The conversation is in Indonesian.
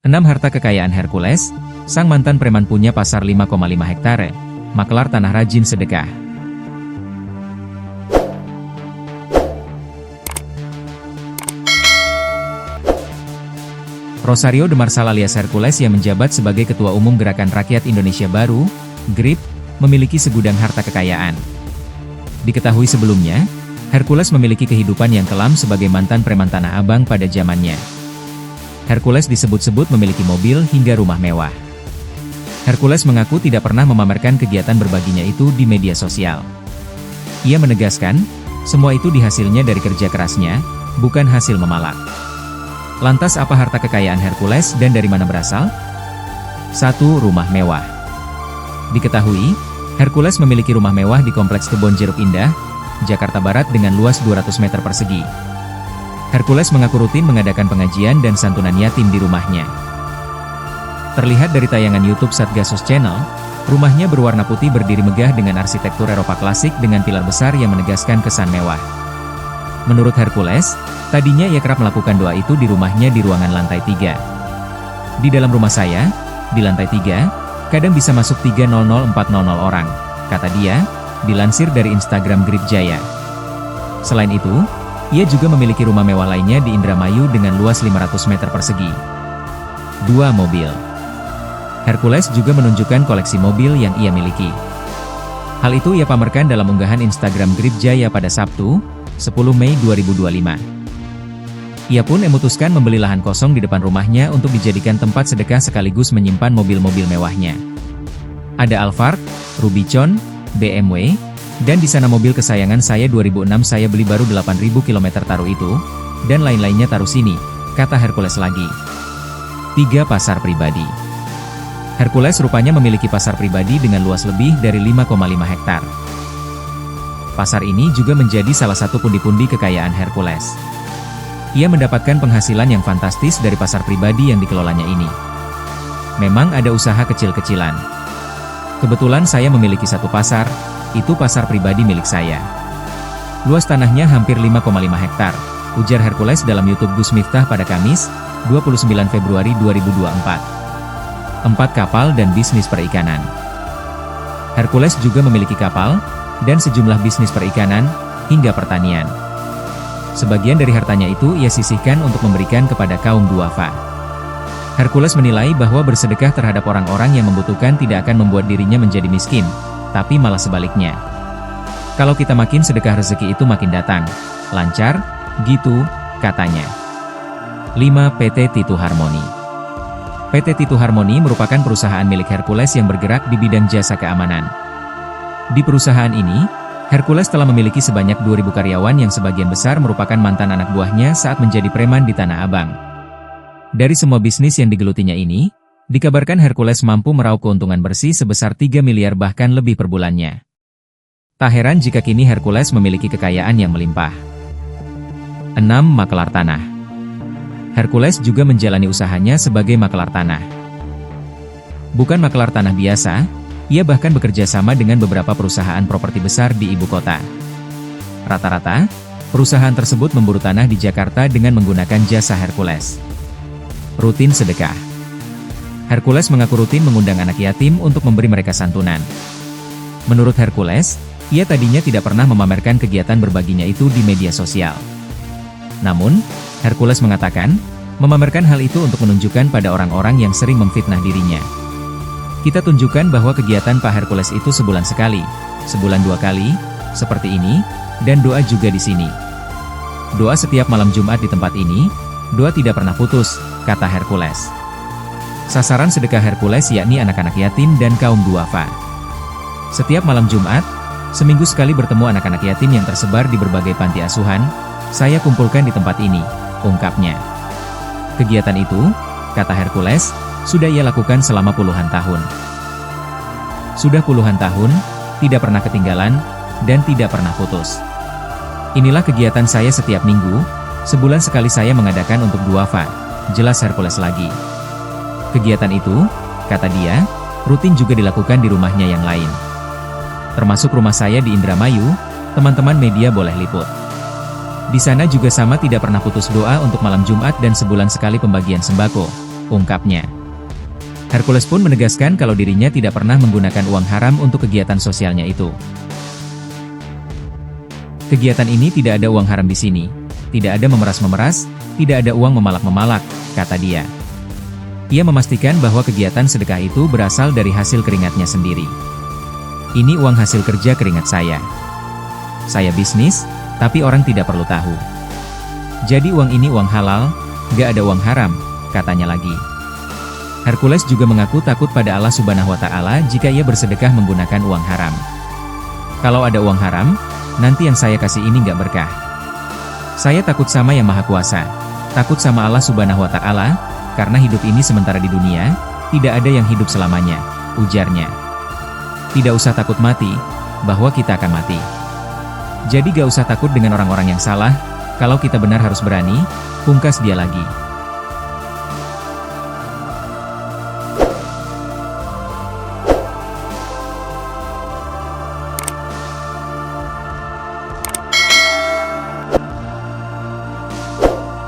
6 Harta kekayaan Hercules, sang mantan preman punya pasar 5,5 hektare, makelar tanah rajin sedekah. Rosario de Marsal alias Hercules yang menjabat sebagai Ketua Umum Gerakan Rakyat Indonesia Baru, GRIB, memiliki segudang harta kekayaan. Diketahui sebelumnya, Hercules memiliki kehidupan yang kelam sebagai mantan preman Tanah Abang pada zamannya. Hercules disebut-sebut memiliki mobil hingga rumah mewah. Hercules mengaku tidak pernah memamerkan kegiatan berbaginya itu di media sosial. Ia menegaskan, semua itu dihasilnya dari kerja kerasnya, bukan hasil memalak. Lantas apa harta kekayaan Hercules dan dari mana berasal? 1. Rumah mewah. Diketahui, Hercules memiliki rumah mewah di Kompleks Kebon Jeruk Indah, Jakarta Barat dengan luas 200 meter persegi. Hercules mengaku rutin mengadakan pengajian dan santunan yatim di rumahnya. Terlihat dari tayangan YouTube Satgasus Channel, rumahnya berwarna putih berdiri megah dengan arsitektur Eropa klasik dengan pilar besar yang menegaskan kesan mewah. Menurut Hercules, tadinya ia kerap melakukan doa itu di rumahnya di ruangan lantai 3. Di dalam rumah saya, di lantai 3, kadang bisa masuk 300-400 orang, kata dia, dilansir dari Instagram GRIB Jaya. Selain itu, ia juga memiliki rumah mewah lainnya di Indramayu dengan luas 500 meter persegi. 2. Mobil. Hercules juga menunjukkan koleksi mobil yang ia miliki. Hal itu ia pamerkan dalam unggahan Instagram GRIB Jaya pada Sabtu, 10 Mei 2025. Ia pun memutuskan membeli lahan kosong di depan rumahnya untuk dijadikan tempat sedekah sekaligus menyimpan mobil-mobil mewahnya. Ada Alphard, Rubicon, BMW, dan di sana mobil kesayangan saya 2006 saya beli baru 8.000 km taruh itu, dan lain-lainnya taruh sini, kata Hercules lagi. 3. Pasar pribadi. Hercules rupanya memiliki pasar pribadi dengan luas lebih dari 5,5 hektar. Pasar ini juga menjadi salah satu pundi-pundi kekayaan Hercules. Ia mendapatkan penghasilan yang fantastis dari pasar pribadi yang dikelolanya ini. Memang ada usaha kecil-kecilan. Kebetulan saya memiliki satu pasar, itu pasar pribadi milik saya. Luas tanahnya hampir 5,5 hektar, ujar Hercules dalam YouTube Gus Miftah pada Kamis, 29 Februari 2024. 4. Kapal dan bisnis perikanan. Hercules juga memiliki kapal, dan sejumlah bisnis perikanan, hingga pertanian. Sebagian dari hartanya itu ia sisihkan untuk memberikan kepada kaum duafa. Hercules menilai bahwa bersedekah terhadap orang-orang yang membutuhkan tidak akan membuat dirinya menjadi miskin, tapi malah sebaliknya. Kalau kita makin sedekah rezeki itu makin datang, lancar, gitu, katanya. 5. PT Titu Harmoni. PT Titu Harmoni merupakan perusahaan milik Hercules yang bergerak di bidang jasa keamanan. Di perusahaan ini, Hercules telah memiliki sebanyak 2.000 karyawan yang sebagian besar merupakan mantan anak buahnya saat menjadi preman di Tanah Abang. Dari semua bisnis yang digelutinya ini, dikabarkan Hercules mampu meraup keuntungan bersih sebesar 3 miliar bahkan lebih per bulannya. Tak heran jika kini Hercules memiliki kekayaan yang melimpah. 6. Makelar tanah. Hercules juga menjalani usahanya sebagai makelar tanah. Bukan makelar tanah biasa, ia bahkan bekerja sama dengan beberapa perusahaan properti besar di ibu kota. Rata-rata, perusahaan tersebut memburu tanah di Jakarta dengan menggunakan jasa Hercules. Rutin sedekah. Hercules mengaku rutin mengundang anak yatim untuk memberi mereka santunan. Menurut Hercules, ia tadinya tidak pernah memamerkan kegiatan berbaginya itu di media sosial. Namun, Hercules mengatakan, memamerkan hal itu untuk menunjukkan pada orang-orang yang sering memfitnah dirinya. Kita tunjukkan bahwa kegiatan Pak Hercules itu sebulan sekali, sebulan 2 kali, seperti ini, dan doa juga di sini. Doa setiap malam Jumat di tempat ini, doa tidak pernah putus, kata Hercules. Sasaran sedekah Hercules yakni anak-anak yatim dan kaum duafa. Setiap malam Jumat, seminggu sekali bertemu anak-anak yatim yang tersebar di berbagai panti asuhan, saya kumpulkan di tempat ini, ungkapnya. Kegiatan itu, kata Hercules, sudah ia lakukan selama puluhan tahun. Sudah puluhan tahun, tidak pernah ketinggalan, dan tidak pernah putus. Inilah kegiatan saya setiap minggu, sebulan sekali saya mengadakan untuk duafa, jelas Hercules lagi. Kegiatan itu, kata dia, rutin juga dilakukan di rumahnya yang lain. Termasuk rumah saya di Indramayu, teman-teman media boleh liput. Di sana juga sama tidak pernah putus doa untuk malam Jumat dan sebulan sekali pembagian sembako, ungkapnya. Hercules pun menegaskan kalau dirinya tidak pernah menggunakan uang haram untuk kegiatan sosialnya itu. Kegiatan ini tidak ada uang haram di sini, tidak ada memeras-memeras, tidak ada uang memalak-memalak, kata dia. Ia memastikan bahwa kegiatan sedekah itu berasal dari hasil keringatnya sendiri. Ini uang hasil kerja keringat saya. Saya bisnis, tapi orang tidak perlu tahu. Jadi uang ini uang halal, gak ada uang haram, katanya lagi. Hercules juga mengaku takut pada Allah Subhanahu wa Ta'ala jika ia bersedekah menggunakan uang haram. Kalau ada uang haram, nanti yang saya kasih ini gak berkah. Saya takut sama Yang Maha Kuasa, takut sama Allah Subhanahu wa Ta'ala, karena hidup ini sementara di dunia, tidak ada yang hidup selamanya, ujarnya. Tidak usah takut mati, bahwa kita akan mati. Jadi gak usah takut dengan orang-orang yang salah, kalau kita benar harus berani, pungkas dia lagi.